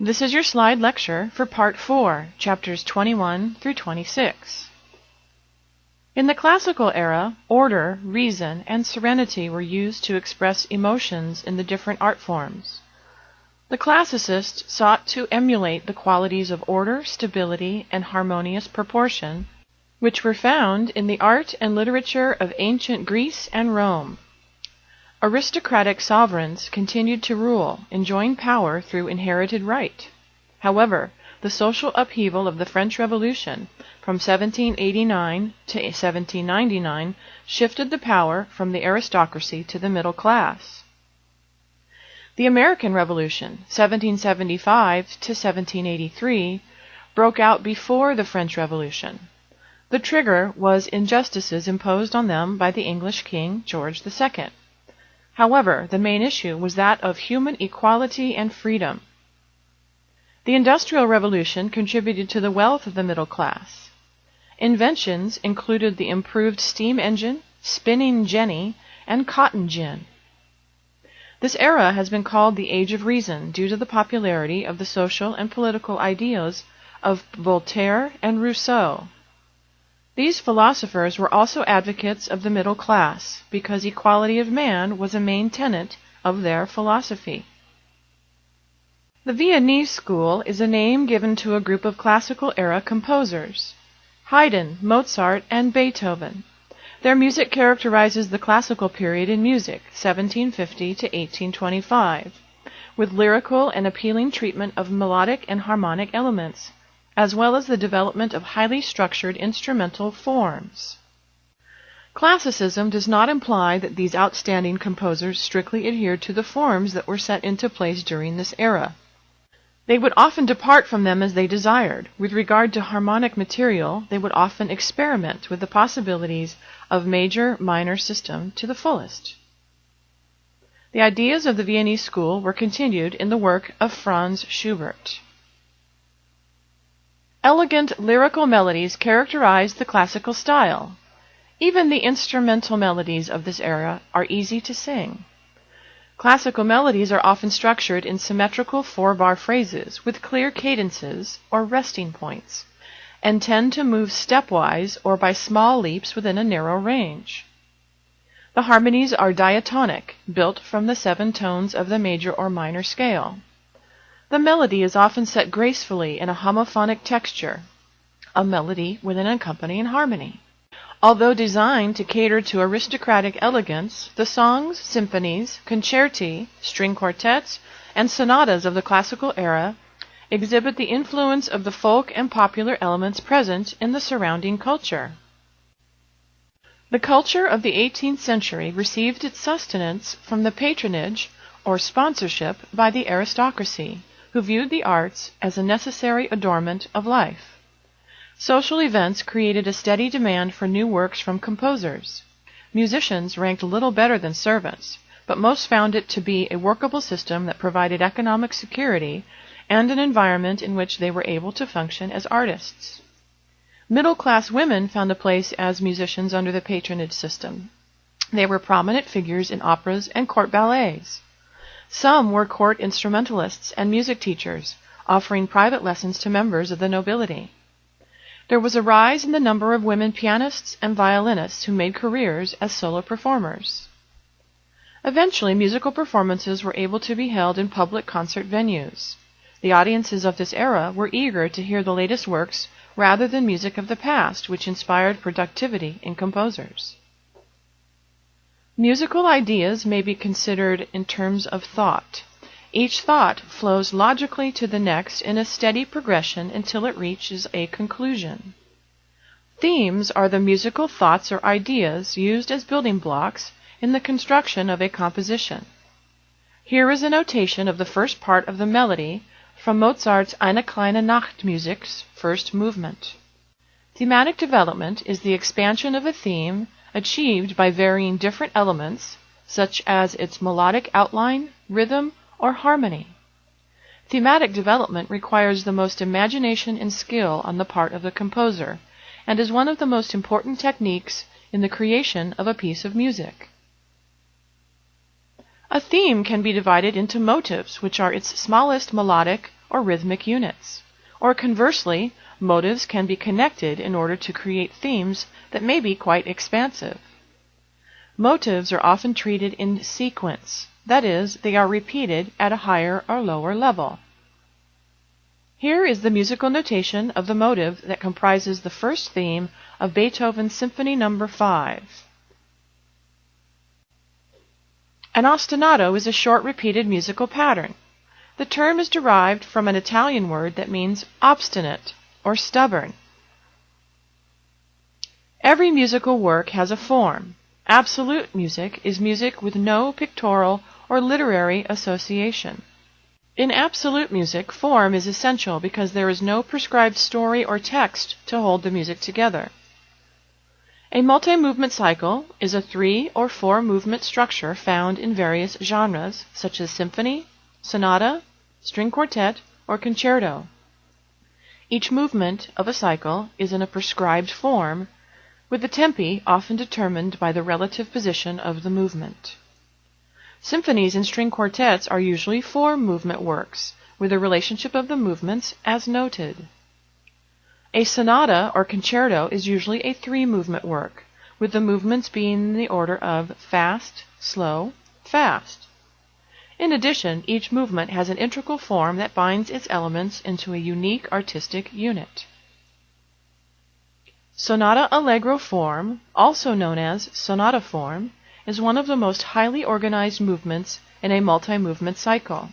This is your slide lecture for Part 4, Chapters 21 through 26. In the classical era, order, reason, and serenity were used to express emotions in the different art forms. The classicists sought to emulate the qualities of order, stability, and harmonious proportion, which were found in the art and literature of ancient Greece and Rome. Aristocratic sovereigns continued to rule, enjoying power through inherited right. However, the social upheaval of the French Revolution from 1789 to 1799 shifted the power from the aristocracy to the middle class. The American Revolution, 1775 to 1783, broke out before the French Revolution. The trigger was injustices imposed on them by the English King George II. However, the main issue was that of human equality and freedom. The Industrial Revolution contributed to the wealth of the middle class. Inventions included the improved steam engine, spinning jenny, and cotton gin. This era has been called the Age of Reason due to the popularity of the social and political ideas of Voltaire and Rousseau. These philosophers were also advocates of the middle class, because equality of man was a main tenet of their philosophy. The Viennese School is a name given to a group of classical era composers: Haydn, Mozart, and Beethoven. Their music characterizes the classical period in music, 1750 to 1825, with lyrical and appealing treatment of melodic and harmonic elements, as well as the development of highly structured instrumental forms. Classicism does not imply that these outstanding composers strictly adhered to the forms that were set into place during this era. They would often depart from them as they desired. With regard to harmonic material, they would often experiment with the possibilities of major-minor system to the fullest. The ideas of the Viennese school were continued in the work of Franz Schubert. Elegant lyrical melodies characterized the classical style. Even the instrumental melodies of this era are easy to sing. Classical melodies are often structured in symmetrical four-bar phrases with clear cadences or resting points, and tend to move stepwise or by small leaps within a narrow range. The harmonies are diatonic, built from the 7 tones of the major or minor scale. The melody is often set gracefully in a homophonic texture, a melody with an accompanying harmony. Although designed to cater to aristocratic elegance, the songs, symphonies, concerti, string quartets, and sonatas of the classical era exhibit the influence of the folk and popular elements present in the surrounding culture. The culture of the 18th century received its sustenance from the patronage or sponsorship by the aristocracy, who viewed the arts as a necessary adornment of life. Social events created a steady demand for new works from composers. Musicians ranked little better than servants, but most found it to be a workable system that provided economic security and an environment in which they were able to function as artists. Middle-class women found a place as musicians under the patronage system. They were prominent figures in operas and court ballets. Some were court instrumentalists and music teachers, offering private lessons to members of the nobility. There was a rise in the number of women pianists and violinists who made careers as solo performers. Eventually, musical performances were able to be held in public concert venues. The audiences of this era were eager to hear the latest works rather than music of the past, which inspired productivity in composers. Musical ideas may be considered in terms of thought. Each thought flows logically to the next in a steady progression until it reaches a conclusion. Themes are the musical thoughts or ideas used as building blocks in the construction of a composition. Here is a notation of the first part of the melody from Mozart's Eine kleine Nachtmusik's first movement. Thematic development is the expansion of a theme achieved by varying different elements, such as its melodic outline, rhythm, or harmony. Thematic development requires the most imagination and skill on the part of the composer, and is one of the most important techniques in the creation of a piece of music. A theme can be divided into motives, which are its smallest melodic or rhythmic units. Or conversely, motives can be connected in order to create themes that may be quite expansive. Motives are often treated in sequence, that is, they are repeated at a higher or lower level. Here is the musical notation of the motive that comprises the first theme of Beethoven's Symphony No. 5. An ostinato is a short repeated musical pattern. The term is derived from an Italian word that means obstinate or stubborn. Every musical work has a form. Absolute music is music with no pictorial or literary association. In absolute music, form is essential because there is no prescribed story or text to hold the music together. A multi-movement cycle is a 3 or 4 movement structure found in various genres such as symphony, sonata, string quartet, or concerto. Each movement of a cycle is in a prescribed form, with the tempi often determined by the relative position of the movement. Symphonies and string quartets are usually 4-movement works, with the relationship of the movements as noted. A sonata or concerto is usually a 3-movement work, with the movements being in the order of fast, slow, fast. In addition, each movement has an integral form that binds its elements into a unique artistic unit. Sonata allegro form, also known as sonata form, is one of the most highly organized movements in a multi-movement cycle.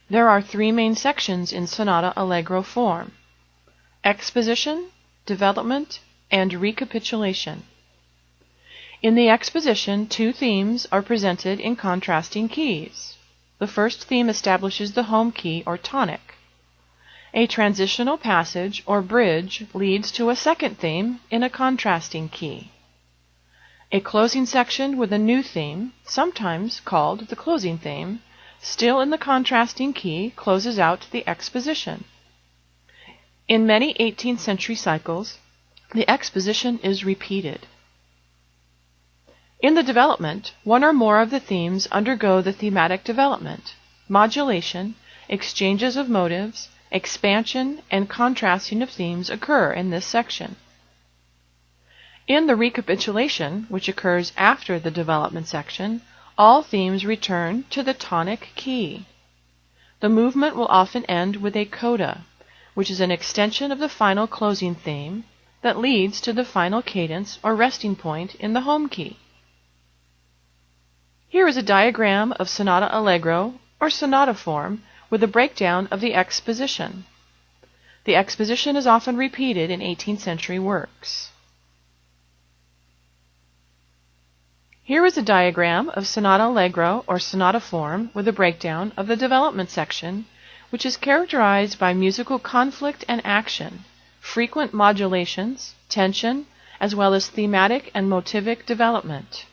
There are 3 main sections in sonata allegro form: exposition, development, and recapitulation. In the exposition, 2 themes are presented in contrasting keys. The first theme establishes the home key or tonic. A transitional passage or bridge leads to a second theme in a contrasting key. A closing section with a new theme, sometimes called the closing theme, still in the contrasting key, closes out the exposition. In many 18th century cycles, the exposition is repeated. In the development, 1 or more of the themes undergo the thematic development. Modulation, exchanges of motives, expansion, and contrasting of themes occur in this section. In the recapitulation, which occurs after the development section, all themes return to the tonic key. The movement will often end with a coda, which is an extension of the final closing theme that leads to the final cadence or resting point in the home key. Here is a diagram of sonata allegro or sonata form with a breakdown of the exposition. The exposition is often repeated in 18th century works. Here is a diagram of sonata allegro or sonata form with a breakdown of the development section, which is characterized by musical conflict and action, frequent modulations, tension, as well as thematic and motivic development.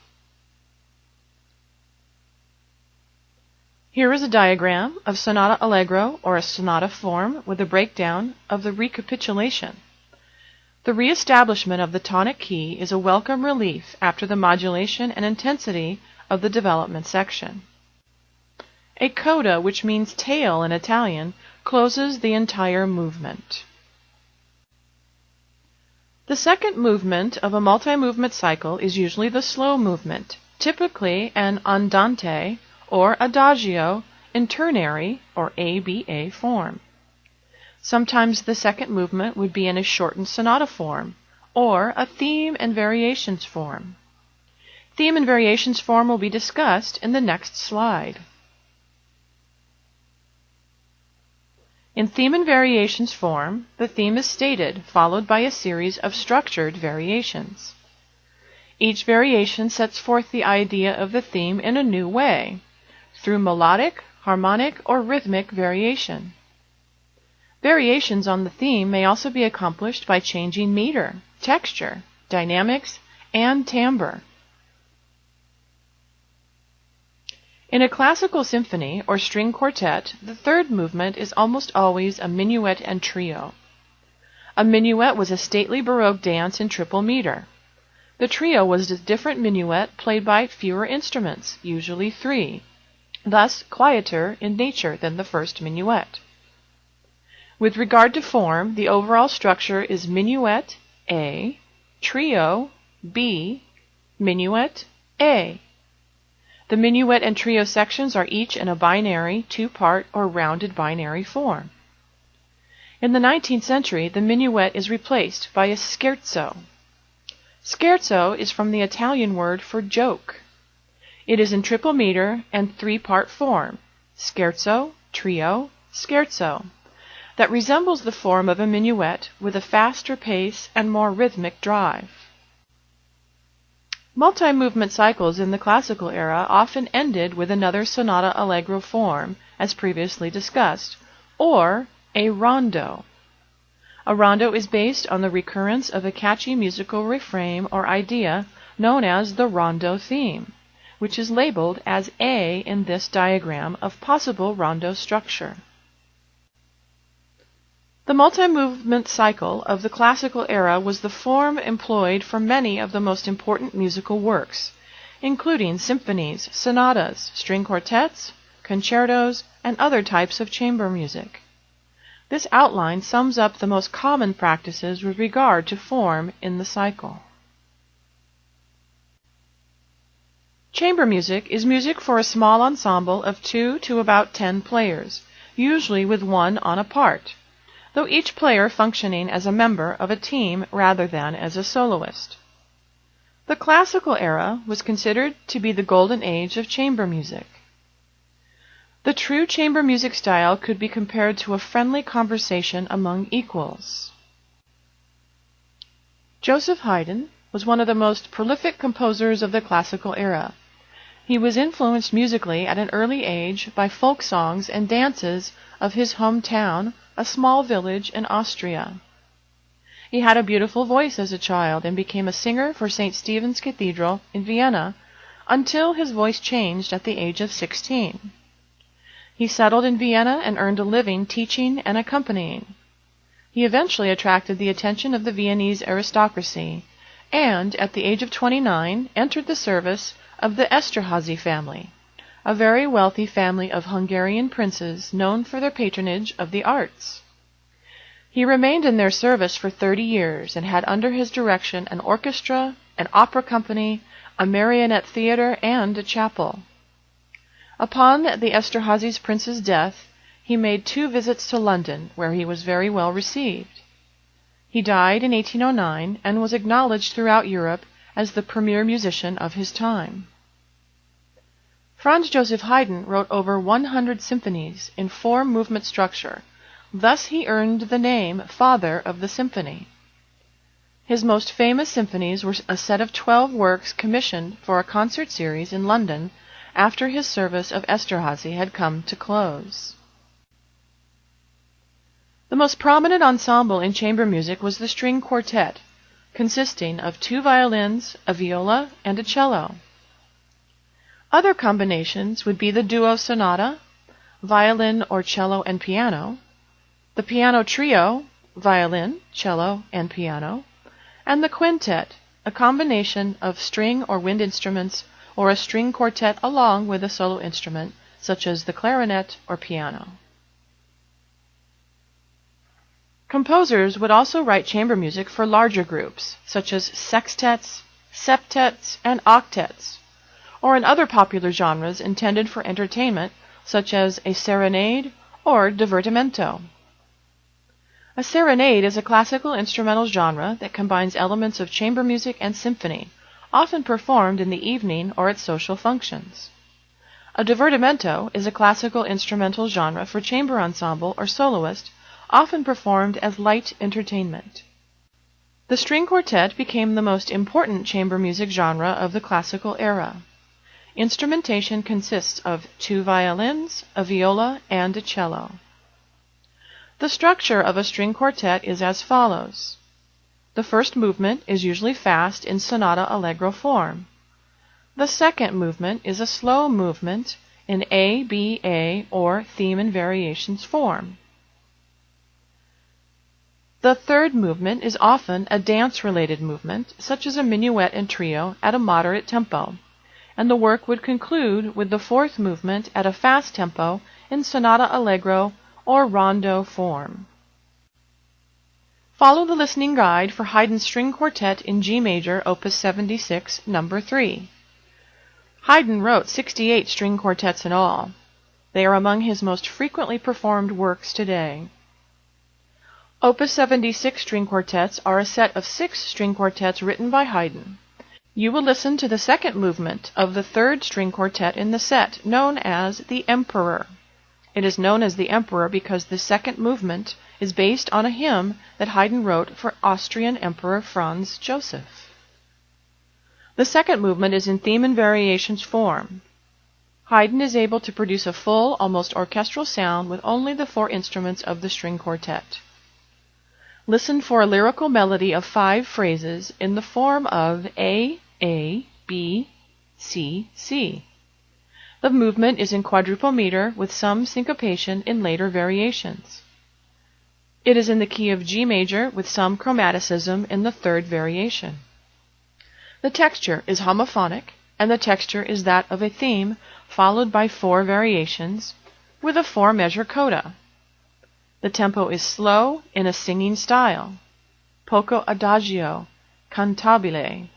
Here is a diagram of sonata allegro or a sonata form with a breakdown of the recapitulation. The re-establishment of the tonic key is a welcome relief after the modulation and intensity of the development section. A coda, which means tail in Italian, closes the entire movement. The second movement of a multi-movement cycle is usually the slow movement, typically an andante or adagio in ternary or ABA form. Sometimes the second movement would be in a shortened sonata form, or a theme and variations form. Theme and variations form will be discussed in the next slide. In theme and variations form, the theme is stated, followed by a series of structured variations. Each variation sets forth the idea of the theme in a new way, through melodic, harmonic, or rhythmic variation. Variations on the theme may also be accomplished by changing meter, texture, dynamics, and timbre. In a classical symphony or string quartet, the third movement is almost always a minuet and trio. A minuet was a stately Baroque dance in triple meter. The trio was a different minuet played by fewer instruments, usually 3. thus quieter in nature than the first minuet. With regard to form, the overall structure is minuet A, trio B, minuet A. The minuet and trio sections are each in a binary, two-part, or rounded binary form. In the 19th century, the minuet is replaced by a scherzo. Scherzo is from the Italian word for joke. It is in triple meter and three-part form, scherzo, trio, scherzo, that resembles the form of a minuet with a faster pace and more rhythmic drive. Multi-movement cycles in the classical era often ended with another sonata allegro form, as previously discussed, or a rondo. A rondo is based on the recurrence of a catchy musical refrain or idea known as the rondo theme, which is labeled as A in this diagram of possible rondo structure. The multi-movement cycle of the classical era was the form employed for many of the most important musical works, including symphonies, sonatas, string quartets, concertos, and other types of chamber music. This outline sums up the most common practices with regard to form in the cycle. Chamber music is music for a small ensemble of 2 to about 10 players, usually with one on a part, though each player functioning as a member of a team rather than as a soloist. The classical era was considered to be the golden age of chamber music. The true chamber music style could be compared to a friendly conversation among equals. Joseph Haydn was one of the most prolific composers of the classical era. He was influenced musically at an early age by folk songs and dances of his hometown, a small village in Austria. He had a beautiful voice as a child and became a singer for St. Stephen's Cathedral in Vienna until his voice changed at the age of 16. He settled in Vienna and earned a living teaching and accompanying. He eventually attracted the attention of the Viennese aristocracy and, at the age of 29, entered the service of the Esterházy family, a very wealthy family of Hungarian princes known for their patronage of the arts. He remained in their service for 30 years and had under his direction an orchestra, an opera company, a marionette theater, and a chapel. Upon the Esterházy prince's death, he made 2 visits to London, where he was very well received. He died in 1809 and was acknowledged throughout Europe as the premier musician of his time. Franz Joseph Haydn wrote over 100 symphonies in 4-movement structure. Thus he earned the name Father of the Symphony. His most famous symphonies were a set of 12 works commissioned for a concert series in London after his service of Esterházy had come to close. The most prominent ensemble in chamber music was the string quartet, consisting of 2 violins, a viola, and a cello. Other combinations would be the duo sonata, violin or cello and piano, the piano trio, violin, cello, and piano, and the quintet, a combination of string or wind instruments or a string quartet along with a solo instrument, such as the clarinet or piano. Composers would also write chamber music for larger groups, such as sextets, septets, and octets, or in other popular genres intended for entertainment, such as a serenade or divertimento. A serenade is a classical instrumental genre that combines elements of chamber music and symphony, often performed in the evening or at social functions. A divertimento is a classical instrumental genre for chamber ensemble or soloist, often performed as light entertainment. The string quartet became the most important chamber music genre of the classical era. Instrumentation consists of 2 violins, a viola, and a cello. The structure of a string quartet is as follows. The first movement is usually fast in sonata allegro form. The second movement is a slow movement in A-B-A or theme and variations form. The third movement is often a dance-related movement, such as a minuet and trio at a moderate tempo, and the work would conclude with the fourth movement at a fast tempo in sonata allegro or rondo form. Follow the listening guide for Haydn's String Quartet in G major, Opus 76, number 3. Haydn wrote 68 string quartets in all. They are among his most frequently performed works today. Opus 76 string quartets are a set of 6 string quartets written by Haydn. You will listen to the second movement of the third string quartet in the set, known as the Emperor. It is known as the Emperor because the second movement is based on a hymn that Haydn wrote for Austrian Emperor Franz Joseph. The second movement is in theme and variations form. Haydn is able to produce a full, almost orchestral sound with only the 4 instruments of the string quartet. Listen for a lyrical melody of 5 phrases in the form of A, B, C, C. The movement is in quadruple meter with some syncopation in later variations. It is in the key of G major with some chromaticism in the third variation. The texture is homophonic, and the texture is that of a theme followed by 4 variations with a 4-measure coda. The tempo is slow in a singing style, poco adagio, cantabile,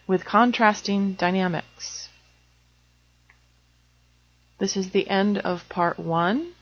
with contrasting dynamics. This is the end of part 1.